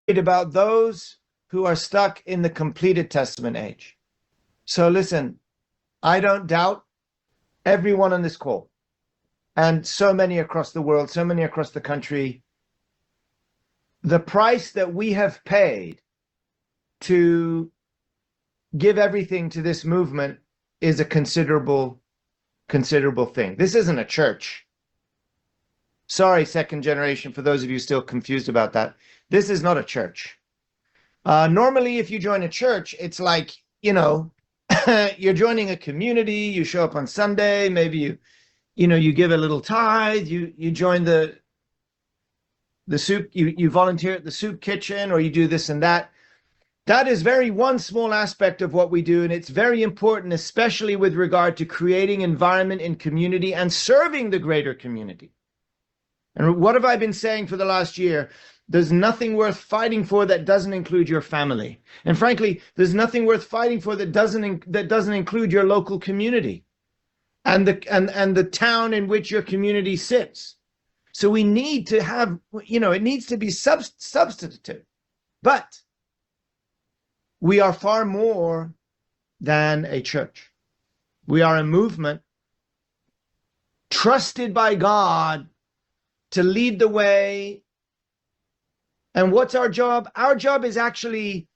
about those who are stuck in the completed Testament age. So listen, I don't doubt everyone on this call, and so many across the world, so many across the country, the price that we have paid to give everything to this movement is a considerable thing. This isn't a church. Sorry, second generation, for those of you still confused about that. This is not a church. Normally, if you join a church, it's like, you're joining a community, you show up on Sunday, maybe you give a little tithe, you join the soup, you volunteer at the soup kitchen, or you do this and that. That is one small aspect of what we do, and it's very important, especially with regard to creating environment in community and serving the greater community. And what have I been saying for the last year? There's nothing worth fighting for that doesn't include your family. And frankly, there's nothing worth fighting for that doesn't include your local community and the town in which your community sits. So we need to have, it needs to be substantive. But we are far more than a church. We are a movement trusted by God to lead the way. And what's our job? Our job is actually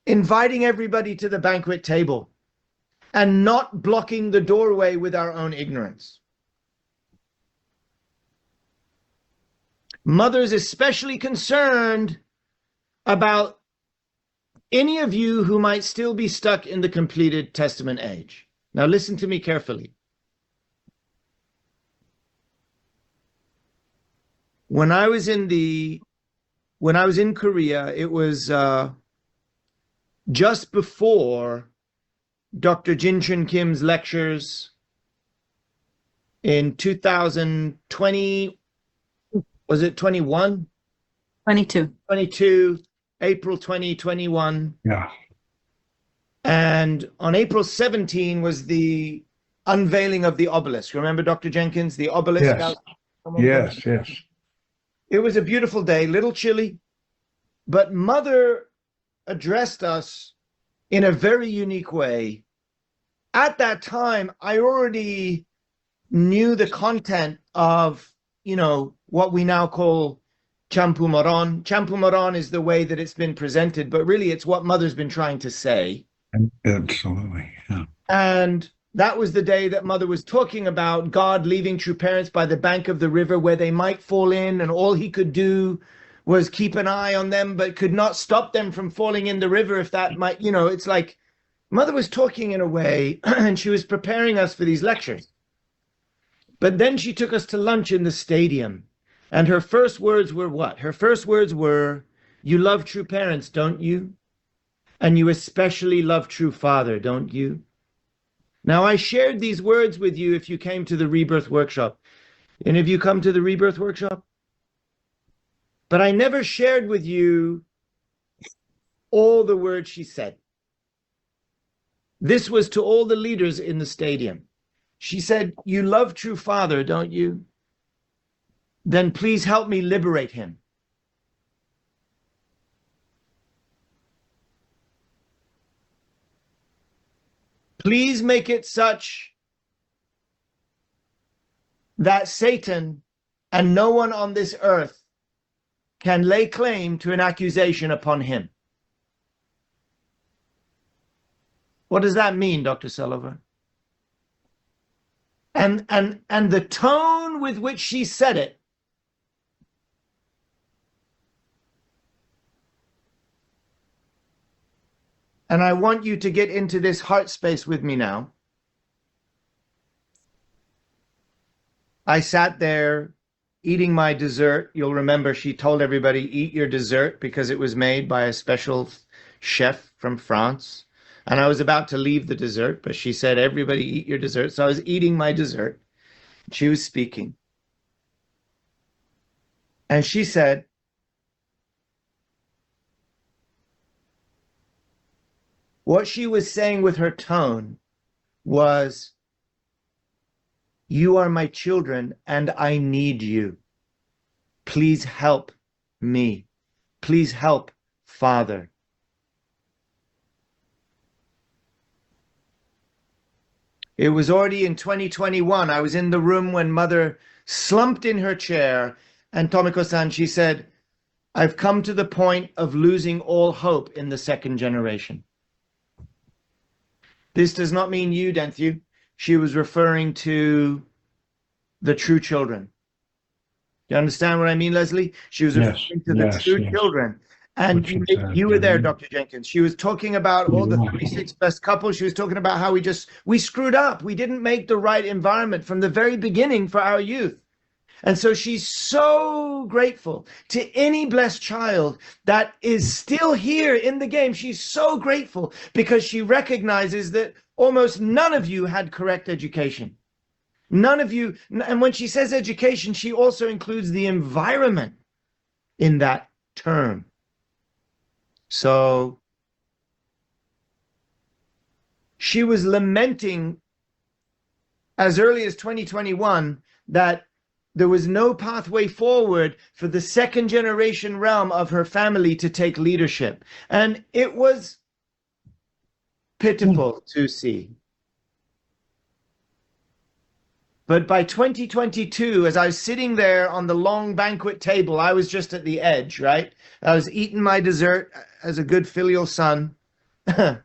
inviting everybody to the banquet table and not blocking the doorway with our own ignorance. Mother's especially concerned about any of you who might still be stuck in the completed Testament age. Now listen to me carefully. When I was in Korea, it was just before Dr. Jin Chun Kim's lectures in 2020. Was it 21? 22. 22, April 2021. Yeah. And on April 17 was the unveiling of the obelisk. Remember, Dr. Jenkins, the obelisk? Yes. Yes. It was a beautiful day, little chilly, but Mother addressed us in a very unique way. At that time, I already knew the content of, what we now call Champu Moron. Champu Moron is the way that it's been presented, but really it's what Mother's been trying to say. Absolutely, yeah. And that was the day that Mother was talking about God leaving true parents by the bank of the river where they might fall in, and all he could do was keep an eye on them, but could not stop them from falling in the river if that might, it's like Mother was talking in a way, and she was preparing us for these lectures. But then she took us to lunch in the stadium, and her first words were what? Her first words were, "You love true parents, don't you? And you especially love true father, don't you?" Now, I shared these words with you if you came to the Rebirth Workshop. Any of you come to the Rebirth Workshop? But I never shared with you all the words she said. This was to all the leaders in the stadium. She said, "You love true father, don't you? Then please help me liberate him." Please make it such that Satan and no one on this earth can lay claim to an accusation upon him. What does that mean, Dr. Sullivan? And the tone with which she said it and I want you to get into this heart space with me now. I sat there eating my dessert. You'll remember she told everybody, eat your dessert, because it was made by a special chef from France. And I was about to leave the dessert, but she said, everybody eat your dessert. So I was eating my dessert. She was speaking. And she said, what she was saying with her tone was, "You are my children and I need you. Please help me." Please help, Father. It was already in 2021. I was in the room when Mother slumped in her chair, and Tomiko-san, she said, I've come to the point of losing all hope in the second generation. This does not mean you, Denthu. She was referring to the true children. You understand what I mean, Leslie? She was referring to the true children. And you were there, Dr. Jenkins. She was talking about all the 36 best couples. She was talking about how we screwed up. We didn't make the right environment from the very beginning for our youth. And so she's so grateful to any blessed child that is still here in the game. She's so grateful because she recognizes that almost none of you had correct education. None of you. And when she says education, she also includes the environment in that term. So she was lamenting as early as 2021 that there was no pathway forward for the second generation realm of her family to take leadership. And it was pitiful to see. But by 2022, as I was sitting there on the long banquet table, I was just at the edge, right? I was eating my dessert as a good filial son. And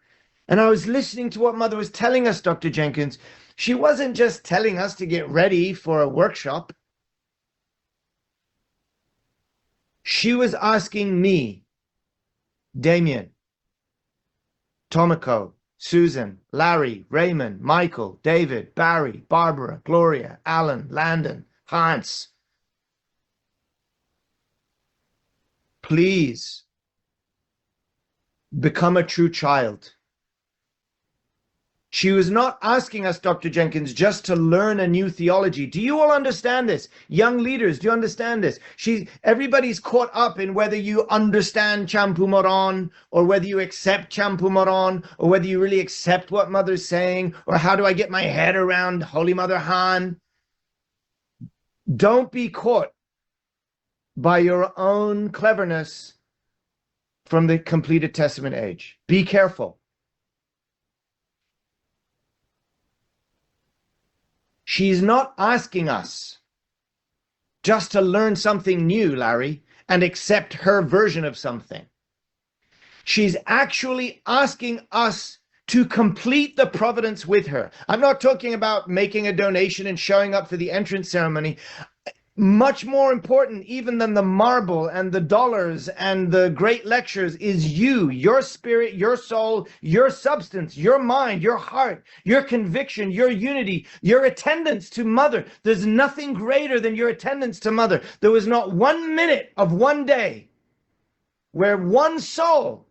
I was listening to what Mother was telling us, Dr. Jenkins. She wasn't just telling us to get ready for a workshop. She was asking me, Demian, Tomiko, Susan, Larry, Raymond, Michael, David, Barry, Barbara, Gloria, Alan, Landon, Hans, please become a true child. She was not asking us, Dr. Jenkins, just to learn a new theology. Do you all understand this? Young leaders, do you understand this? Everybody's caught up in whether you understand Champu Moran, or whether you accept Champu Moran, or whether you really accept what Mother's saying, or how do I get my head around Holy Mother Han? Don't be caught by your own cleverness from the completed Testament age. Be careful. She's not asking us just to learn something new, Larry, and accept her version of something. She's actually asking us to complete the providence with her. I'm not talking about making a donation and showing up for the entrance ceremony. Much more important even than the marble and the dollars and the great lectures is you, your spirit, your soul, your substance, your mind, your heart, your conviction, your unity, your attendance to Mother. There's nothing greater than your attendance to Mother. There was not 1 minute of one day where one soul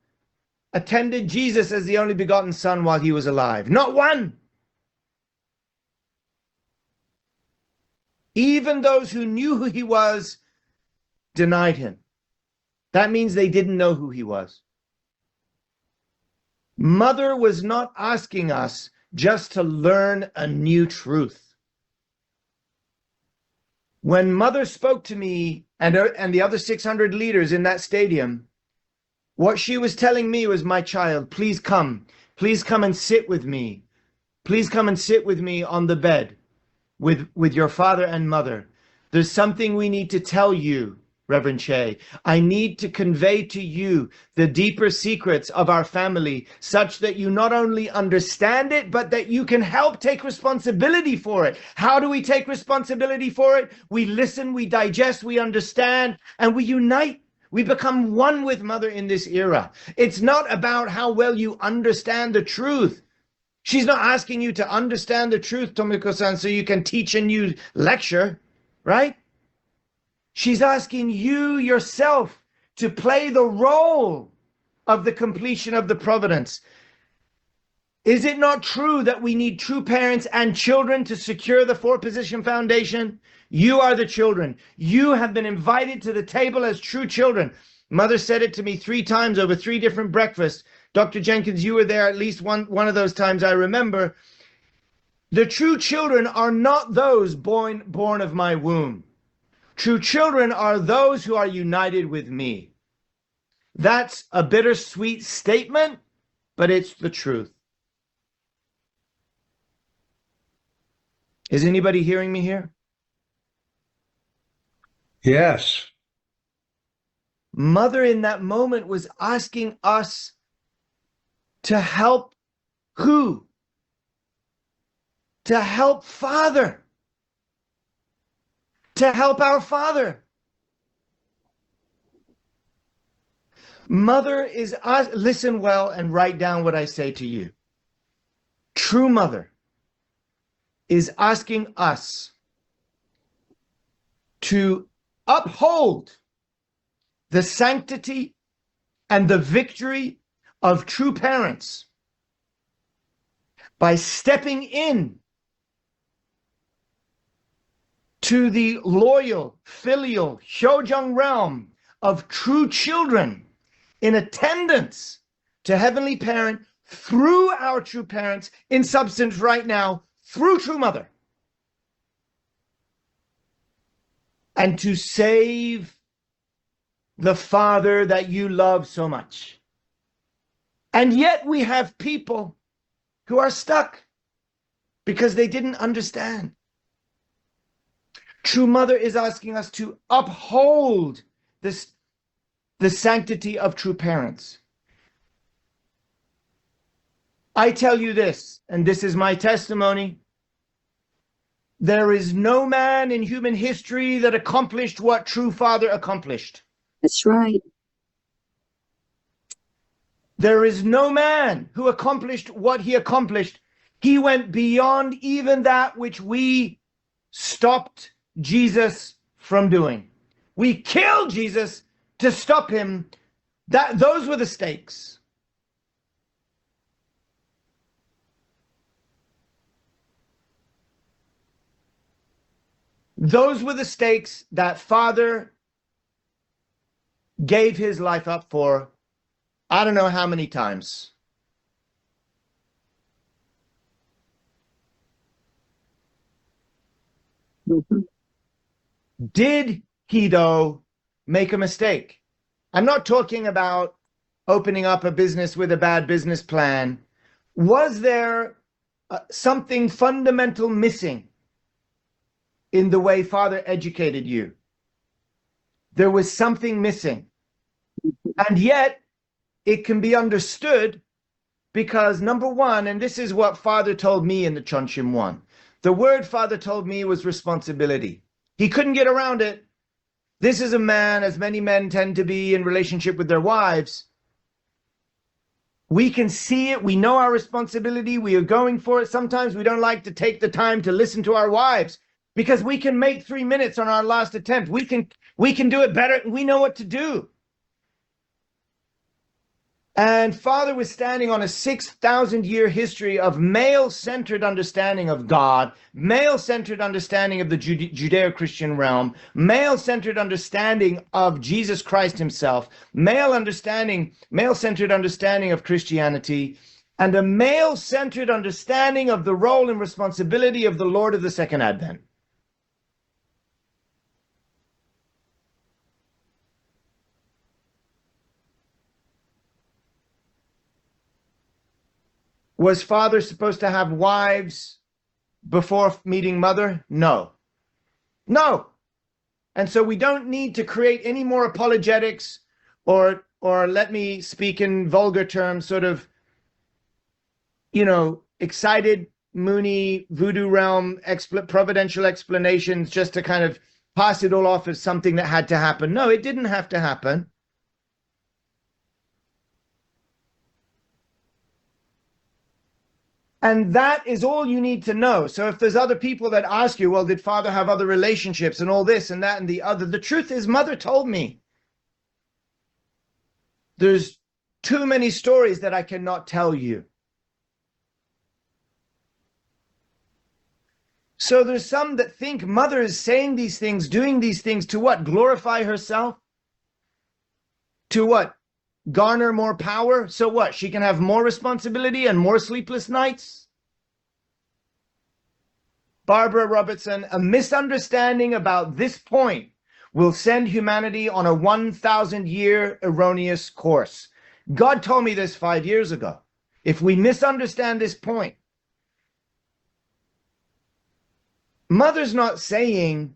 attended Jesus as the only begotten Son while he was alive. Not one. Even those who knew who he was denied him. That means they didn't know who he was. Mother was not asking us just to learn a new truth. When Mother spoke to me and the other 600 leaders in that stadium, what she was telling me was, my child, please come. Please come and sit with me. Please come and sit with me on the bed. With your father and mother. There's something we need to tell you, Reverend Che. I need to convey to you the deeper secrets of our family, such that you not only understand it, but that you can help take responsibility for it. How do we take responsibility for it? We listen, we digest, we understand, and we unite. We become one with Mother in this era. It's not about how well you understand the truth. She's not asking you to understand the truth, Tomiko-san, so you can teach a new lecture, right? She's asking you yourself to play the role of the completion of the providence. Is it not true that we need true parents and children to secure the four-position foundation? You are the children. You have been invited to the table as true children. Mother said it to me 3 times over 3 different breakfasts. Dr. Jenkins, you were there at least one of those times, I remember. The true children are not those born of my womb. True children are those who are united with me. That's a bittersweet statement, but it's the truth. Is anybody hearing me here? Yes. Mother in that moment was asking us to help who? To help Father. To help our Father. Mother is us. Listen well and write down what I say to you. True mother is asking us to uphold the sanctity and the victory of true parents by stepping in to the loyal, filial, Hyojung realm of true children in attendance to Heavenly Parent through our true parents, in substance right now, through true mother. And to save the Father that you love so much. And yet we have people who are stuck because they didn't understand. True mother is asking us to uphold the sanctity of true parents. I tell you this, and this is my testimony. There is no man in human history that accomplished what true father accomplished. That's right. There is no man who accomplished what he accomplished. He went beyond even that which we stopped Jesus from doing. We killed Jesus to stop him. Those were the stakes. Those were the stakes that Father gave his life up for, I don't know how many times. Mm-hmm. Did he, though, make a mistake? I'm not talking about opening up a business with a bad business plan. Was there something fundamental missing in the way Father educated you? There was something missing. And yet, it can be understood because, number one, and this is what Father told me in the Chonshim 1, the word Father told me was responsibility. He couldn't get around it. This is a man, as many men tend to be in relationship with their wives. We can see it. We know our responsibility. We are going for it. Sometimes we don't like to take the time to listen to our wives because we can make 3 minutes on our last attempt. We can do it better. We know what to do. And Father was standing on a 6,000-year history of male-centered understanding of God, male-centered understanding of the Judeo-Christian realm, male-centered understanding of Jesus Christ himself, male-centered understanding of Christianity, and a male-centered understanding of the role and responsibility of the Lord of the Second Advent. Was Father supposed to have wives before meeting Mother? No. No. And so we don't need to create any more apologetics or let me speak in vulgar terms, sort of, excited, Mooney, voodoo realm, providential explanations just to kind of pass it all off as something that had to happen. No, it didn't have to happen. And that is all you need to know. So if there's other people that ask you, well, did Father have other relationships and all this and that and the other? The truth is, Mother told me. There's too many stories that I cannot tell you. So there's some that think Mother is saying these things, doing these things to what? Glorify herself? To what? Garner more power? So what? She can have more responsibility and more sleepless nights? Barbara Robertson, a misunderstanding about this point will send humanity on a 1,000-year erroneous course. God told me this 5 years ago. If we misunderstand this point, Mother's not saying,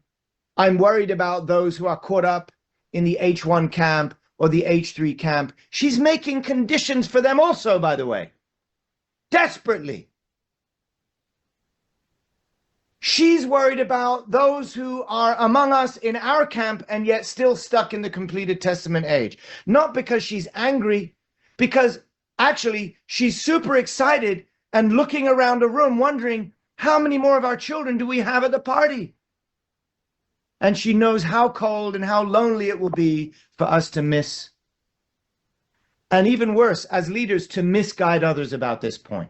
I'm worried about those who are caught up in the H1 camp or the H3 camp. She's making conditions for them also, by the way, desperately. She's worried about those who are among us in our camp and yet still stuck in the completed Testament age. Not because she's angry, because actually she's super excited and looking around a room wondering, how many more of our children do we have at the party? And she knows how cold and how lonely it will be for us to miss. And even worse, as leaders, to misguide others about this point.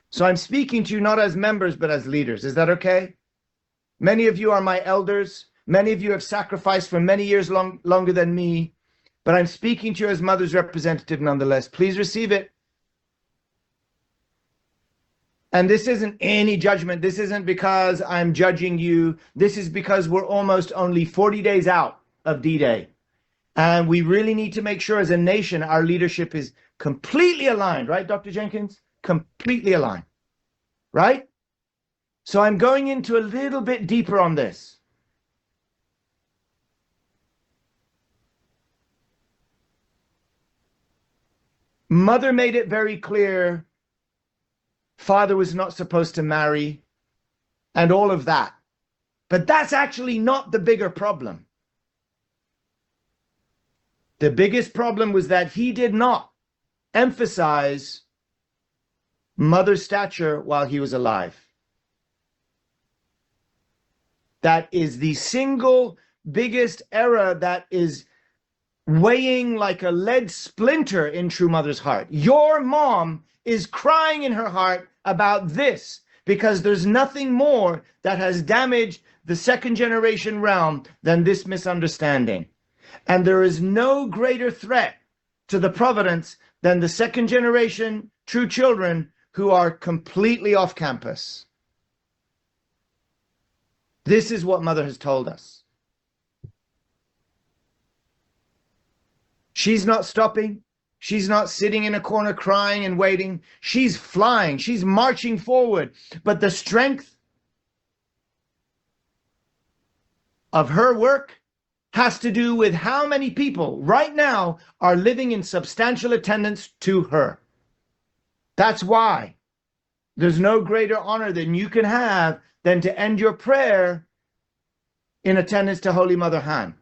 So I'm speaking to you not as members, but as leaders. Is that okay? Many of you are my elders. Many of you have sacrificed for many years longer than me. But I'm speaking to you as mother's representative nonetheless. Please receive it. And this isn't any judgment. This isn't because I'm judging you. This is because we're almost only 40 days out of D-Day. And we really need to make sure as a nation, our leadership is completely aligned, right, Dr. Jenkins? Completely aligned, right? So I'm going into a little bit deeper on this. Mother made it very clear Father was not supposed to marry and all of that. But that's actually not the bigger problem. The biggest problem was that he did not emphasize mother's stature while he was alive. That is the single biggest error that is weighing like a lead splinter in true mother's heart. Your mom is crying in her heart about this because there's nothing more that has damaged the second generation realm than this misunderstanding. And there is no greater threat to the providence than the second generation true children who are completely off campus. This is what mother has told us. She's not stopping. She's not sitting in a corner crying and waiting. She's flying. She's marching forward. But the strength of her work has to do with how many people right now are living in substantial attendance to her. That's why there's no greater honor than you can have than to end your prayer in attendance to Holy Mother Han.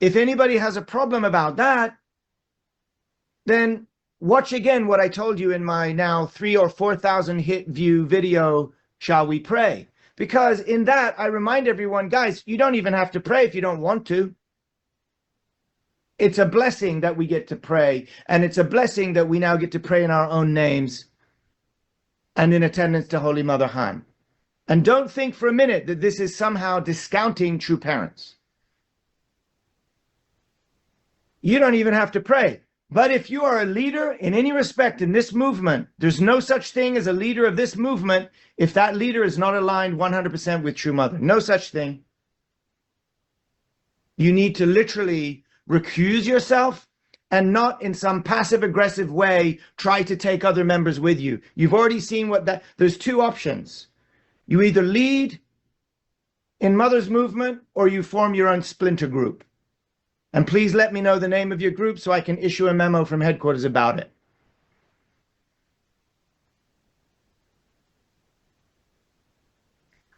If anybody has a problem about that, then watch again what I told you in my now 3,000 or 4,000 hit view video, Shall We Pray? Because in that, I remind everyone, guys, you don't even have to pray if you don't want to. It's a blessing that we get to pray, and it's a blessing that we now get to pray in our own names and in attendance to Holy Mother Han. And don't think for a minute that this is somehow discounting true parents. You don't even have to pray. But if you are a leader in any respect in this movement, there's no such thing as a leader of this movement if that leader is not aligned 100% with true mother. No such thing. You need to literally recuse yourself and not in some passive aggressive way try to take other members with you. You've already seen there's two options. You either lead in mother's movement or you form your own splinter group. And please let me know the name of your group so I can issue a memo from headquarters about it.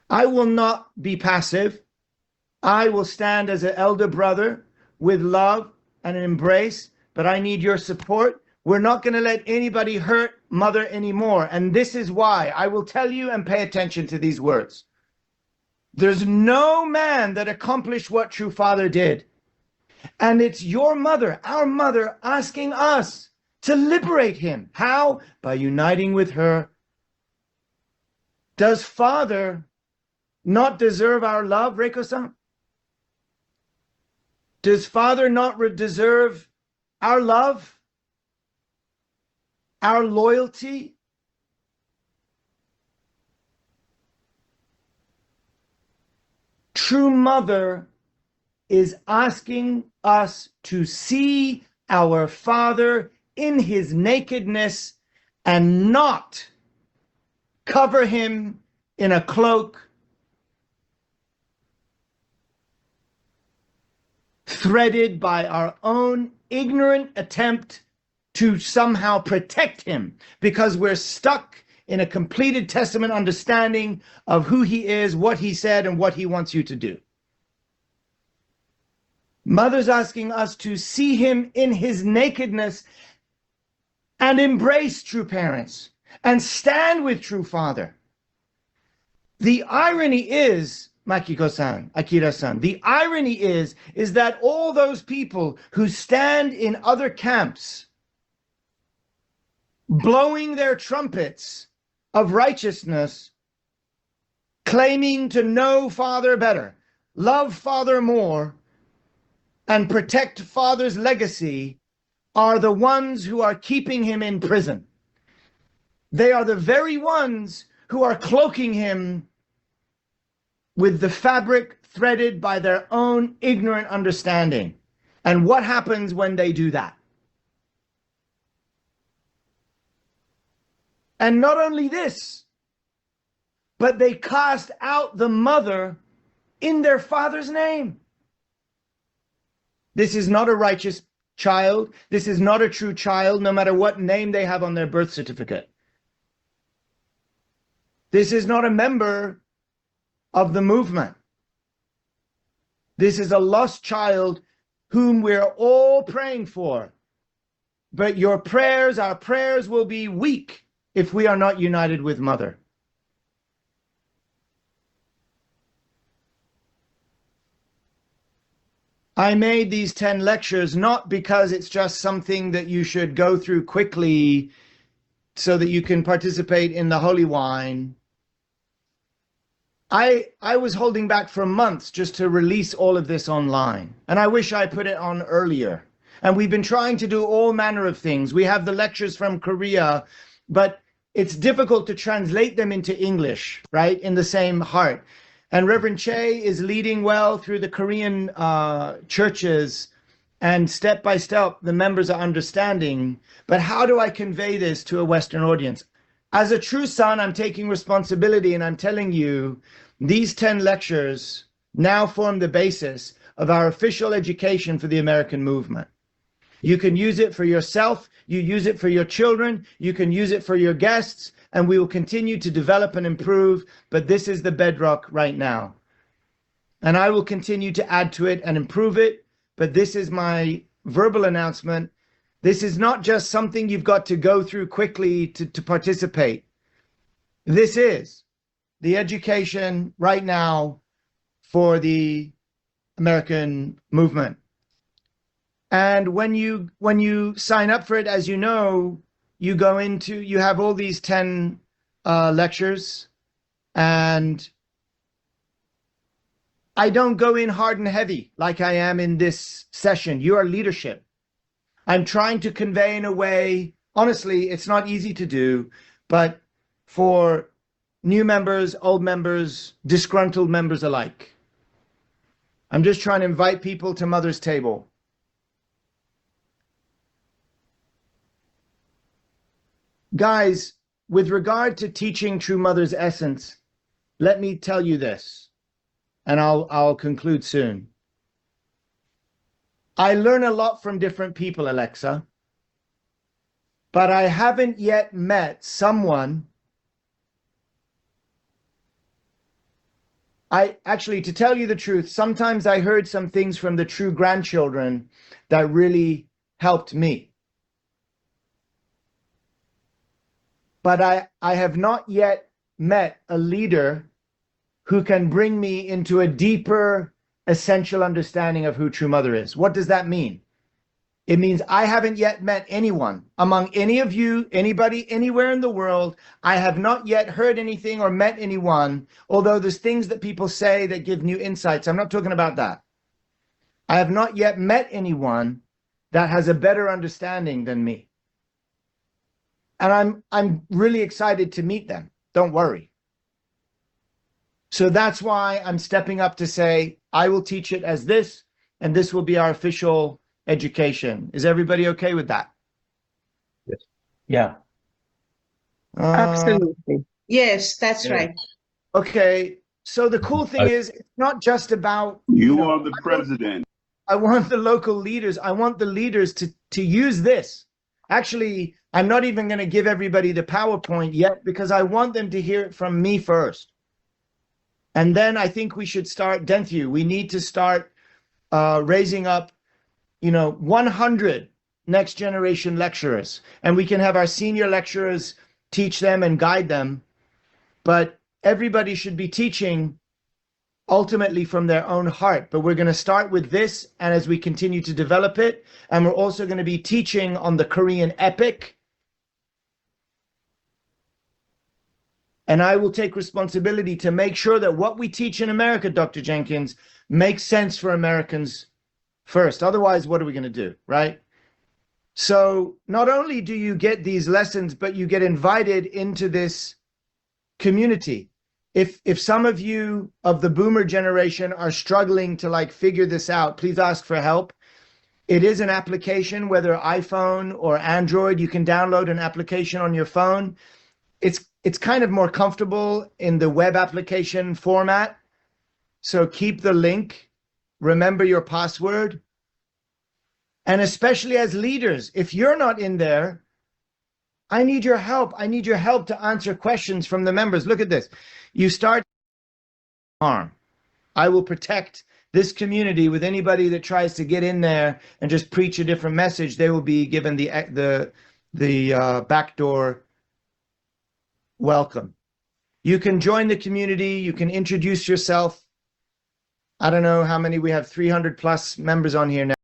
I will not be passive. I will stand as an elder brother with love and an embrace, but I need your support. We're not going to let anybody hurt mother anymore. And this is why I will tell you and pay attention to these words. There's no man that accomplished what true father did. And it's your mother, our mother, asking us to liberate him. How? By uniting with her. Does father not deserve our love, Reiko-san? Does father not deserve our love? Our loyalty? true mother is asking us to see our Father in his nakedness and not cover him in a cloak, threaded by our own ignorant attempt to somehow protect him, because we're stuck in a completed testament understanding of who he is, what he said, and what he wants you to do. Mother's asking us to see him in his nakedness and embrace true parents and stand with true father. The irony is, Makiko-san, Akira-san, the irony is that all those people who stand in other camps blowing their trumpets of righteousness, claiming to know Father better, love Father more, and protect Father's legacy, are the ones who are keeping him in prison. They are the very ones who are cloaking him with the fabric threaded by their own ignorant understanding. And what happens when they do that? And not only this, but they cast out the mother in their father's name. This is not a righteous child. This is not a true child, no matter what name they have on their birth certificate. This is not a member of the movement. This is a lost child whom we're all praying for. But your prayers, our prayers, will be weak if we are not united with Mother. I made these 10 lectures not because it's just something that you should go through quickly so that you can participate in the holy wine. I was holding back for months just to release all of this online, and I wish I put it on earlier. And we've been trying to do all manner of things. We have the lectures from Korea, but it's difficult to translate them into English, right, in the same heart. And Reverend Che is leading well through the Korean churches, and step by step, the members are understanding. But how do I convey this to a Western audience? As a true son, I'm taking responsibility, and I'm telling you, these 10 lectures now form the basis of our official education for the American movement. You can use it for yourself, you use it for your children, you can use it for your guests, and we will continue to develop and improve, but this is the bedrock right now. And I will continue to add to it and improve it, but this is my verbal announcement. This is not just something you've got to go through quickly to participate. This is the education right now for the American movement. And when you sign up for it, as you know, you have all these 10 lectures, and I don't go in hard and heavy like I am in this session. You are leadership. I'm trying to convey in a way, honestly, it's not easy to do, but for new members, old members, disgruntled members alike. I'm just trying to invite people to Mother's table. Guys, with regard to teaching True Mother's essence, let me tell you this, and I'll conclude soon. I learn a lot from different people, Alexa, but I haven't yet met someone. Actually, to tell you the truth, sometimes I heard some things from the true grandchildren that really helped me. But I have not yet met a leader who can bring me into a deeper, essential understanding of who True Mother is. What does that mean? It means I haven't yet met anyone among any of you, anybody, anywhere in the world. I have not yet heard anything or met anyone, although there's things that people say that give new insights. I'm not talking about that. I have not yet met anyone that has a better understanding than me. And I'm really excited to meet them. Don't worry. So that's why I'm stepping up to say, I will teach it as this, and this will be our official education. Is everybody okay with that? Yes. Yeah. Absolutely. Yes, that's Yeah. right. Okay. So the cool thing is, it's not just about, You are the president. I want the local leaders. I want the leaders to use this. Actually, I'm not even going to give everybody the PowerPoint yet because I want them to hear it from me first. And then I think we should start, Denthu, we need to start raising up, 100 next generation lecturers. And we can have our senior lecturers teach them and guide them. But everybody should be teaching ultimately from their own heart. But we're going to start with this, and as we continue to develop it, and we're also going to be teaching on the Korean epic. And I will take responsibility to make sure that what we teach in America, Dr. Jenkins, makes sense for Americans first. Otherwise, what are we going to do, right? So not only do you get these lessons, but you get invited into this community. If some of you of the boomer generation are struggling to figure this out, please ask for help. It is an application, whether iPhone or Android. You can download an application on your phone. It's kind of more comfortable in the web application format. So keep the link, remember your password. And especially as leaders, if you're not in there, I need your help. I need your help to answer questions from the members. Look at this. You start harm. I will protect this community with anybody that tries to get in there and just preach a different message. They will be given the backdoor welcome. You can join the community. You can introduce yourself. I don't know how many we have, 300 plus members on here now.